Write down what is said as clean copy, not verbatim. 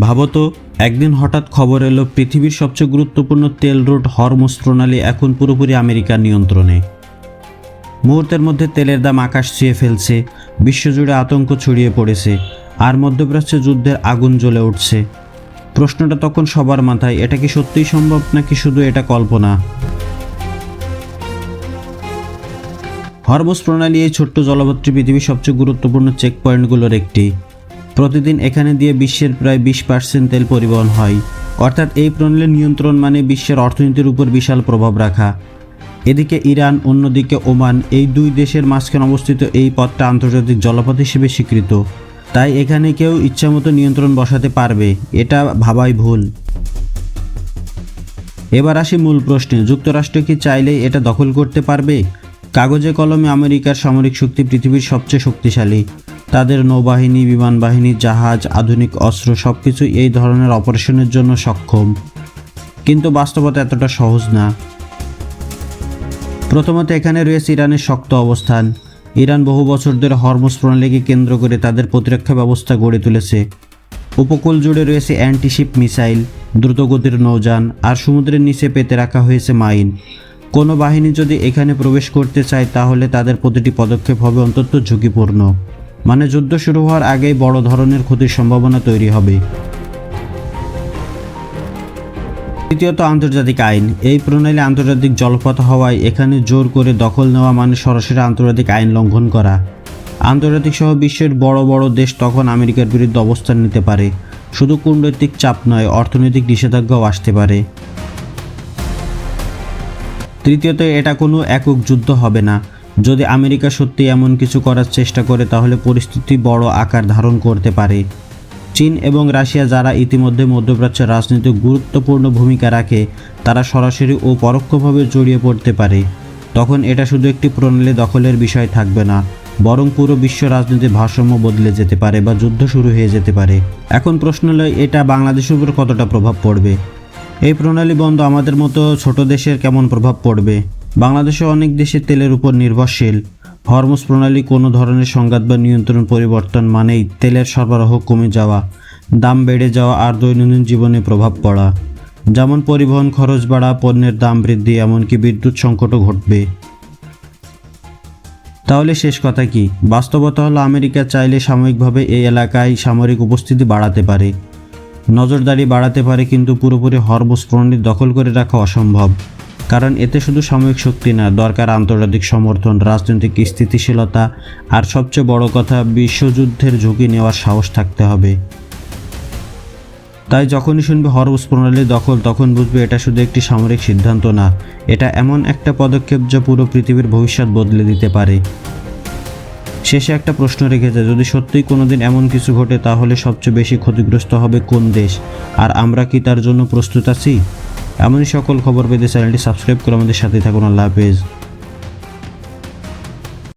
ভাবতো, একদিন হঠাৎ খবর এলো পৃথিবীর সবচেয়ে গুরুত্বপূর্ণ তেল রুট হরমুজ প্রণালী এখন পুরোপুরি আমেরিকার নিয়ন্ত্রণে। মুহূর্তের মধ্যে তেলের দাম আকাশ ছুঁয়ে ফেলছে, বিশ্বজুড়ে আতঙ্ক ছড়িয়ে পড়েছে, আর মধ্যপ্রাচ্যে যুদ্ধের আগুন জ্বলে উঠছে। প্রশ্নটা তখন সবার মাথায়, এটা কি সত্যিই সম্ভব নাকি শুধু এটা কল্পনা? হরমুজ প্রণালী এই ছোট্ট জলপথটি পৃথিবীর সবচেয়ে গুরুত্বপূর্ণ চেক পয়েন্টগুলোর একটি। প্রতিদিন এখানে দিয়ে বিশ্বের প্রায় 20% তেল পরিবহন হয়। অর্থাৎ এই প্রণালীর নিয়ন্ত্রণ মানে বিশ্বের অর্থনীতির উপর বিশাল প্রভাব রাখা। এদিকে ইরান, অন্যদিকে ওমান, এই দুই দেশের মাঝখানে অবস্থিত এই পথটা আন্তর্জাতিক জলপথ হিসেবে স্বীকৃত। তাই এখানে কেউ ইচ্ছামতো নিয়ন্ত্রণ বসাতে পারবে, এটা ভাবাই ভুল। এবার আসি মূল প্রশ্নে, যুক্তরাষ্ট্র কি চাইলেই এটা দখল করতে পারবে? কাগজে কলমে আমেরিকার সামরিক শক্তি পৃথিবীর সবচেয়ে শক্তিশালী। তাদের নৌবাহিনী, বিমান বাহিনী, জাহাজ, আধুনিক অস্ত্র সবকিছু এই ধরনের অপারেশনের জন্য সক্ষম। কিন্তু বাস্তবতা এতটা সহজ না। প্রথমত এখানে রয়েছে ইরানের শক্ত অবস্থান। ইরান বহু বছর ধরে হরমুজ প্রণালীকে কেন্দ্র করে তাদের প্রতিরক্ষা ব্যবস্থা গড়ে তুলেছে। উপকূল জুড়ে রয়েছে অ্যান্টিশিপ মিসাইল, দ্রুতগতির নৌযান, আর সমুদ্রের নিচে পেতে রাখা হয়েছে মাইন। কোনো বাহিনী যদি এখানে প্রবেশ করতে চায় তাহলে তাদের প্রতিটি পদক্ষেপ হবে অন্তত ঝুঁকিপূর্ণ। মানে যুদ্ধ শুরু হওয়ার আগেই বড় ধরনের ক্ষতির সম্ভাবনা তৈরি হবে। দ্বিতীয়ত আন্তর্জাতিক আইন। এই প্রণালী আন্তর্জাতিক জলপথ হওয়ায় এখানে জোর করে দখল নেওয়া মানে সরাসরি আন্তর্জাতিক আইন লঙ্ঘন করা। আন্তর্জাতিক সহ বিশ্বের বড় বড় দেশ তখন আমেরিকার বিরুদ্ধে অবস্থান নিতে পারে। শুধু কূটনৈতিক চাপ নয়, অর্থনৈতিক নিষেধাজ্ঞাও আসতে পারে। তৃতীয়ত এটা কোনো একক যুদ্ধ হবে না। যদি আমেরিকা সত্যি এমন কিছু করার চেষ্টা করে তাহলে পরিস্থিতি বড় আকার ধারণ করতে পারে। চীন এবং রাশিয়া, যারা ইতিমধ্যে মধ্যপ্রাচ্যের রাজনীতিতে গুরুত্বপূর্ণ ভূমিকা রাখে, তারা সরাসরি ও পরোক্ষভাবে জড়িয়ে পড়তে পারে। তখন এটা শুধু একটি প্রণালী দখলের বিষয় থাকবে না, বরং পুরো বিশ্ব রাজনীতির ভারসাম্য বদলে যেতে পারে বা যুদ্ধ শুরু হয়ে যেতে পারে। এখন প্রশ্ন হলো, এটা বাংলাদেশের উপর কতটা প্রভাব পড়বে? এই প্রণালী বন্ধ আমাদের মতো ছোট দেশের কেমন প্রভাব পড়বে? বাংলাদেশে অনেক দেশে তেলের উপর নির্ভরশীল। হরমুজ প্রণালী কোনো ধরনের সংঘাত বা নিয়ন্ত্রণ পরিবর্তন মানেই তেলের সরবরাহ কমে যাওয়া, দাম বেড়ে যাওয়া আর দৈনন্দিন জীবনে প্রভাব পড়া। যেমন পরিবহন খরচ বাড়া, পণ্যের দাম বৃদ্ধি, এমনকি বিদ্যুৎ সংকটও ঘটবে। তাহলে শেষ কথা কি? বাস্তবতা হলো আমেরিকা চাইলে সাময়িকভাবে এই এলাকায় সামরিক উপস্থিতি বাড়াতে পারে, নজরদারি বাড়াতে পারে, কিন্তু পুরোপুরি হরমুজ প্রণালী দখল করে রাখা অসম্ভব। কারণ এতে শুধু সাময়িক শক্তি না, দরকার আন্তর্জাতিক সমর্থন, রাজনৈতিক স্থিতিশীলতা, আর সবচেয়ে বড় কথা, বিশ্বযুদ্ধের ঝুঁকি নেওয়ার সাহস থাকতে হবে। তাই যখনই শুনবে হরমুজ প্রণালী দখল, তখন বুঝবে এটা শুধু একটি সামরিক সিদ্ধান্ত না, এটা এমন একটা পদক্ষেপ যা পুরো পৃথিবীর ভবিষ্যৎ বদলে দিতে পারে। শেষে একটা প্রশ্ন রেখে যায়, যদি সত্যিই কোনোদিন এমন কিছু ঘটে তাহলে সবচেয়ে বেশি ক্ষতিগ্রস্ত হবে কোন দেশ, আর আমরা কি তার জন্য প্রস্তুত আছি? এমনই সকল খবর পেতে চ্যানেলটি সাবস্ক্রাইব করে আমাদের সাথে থাকুন। আল্লাহ হাফেজ।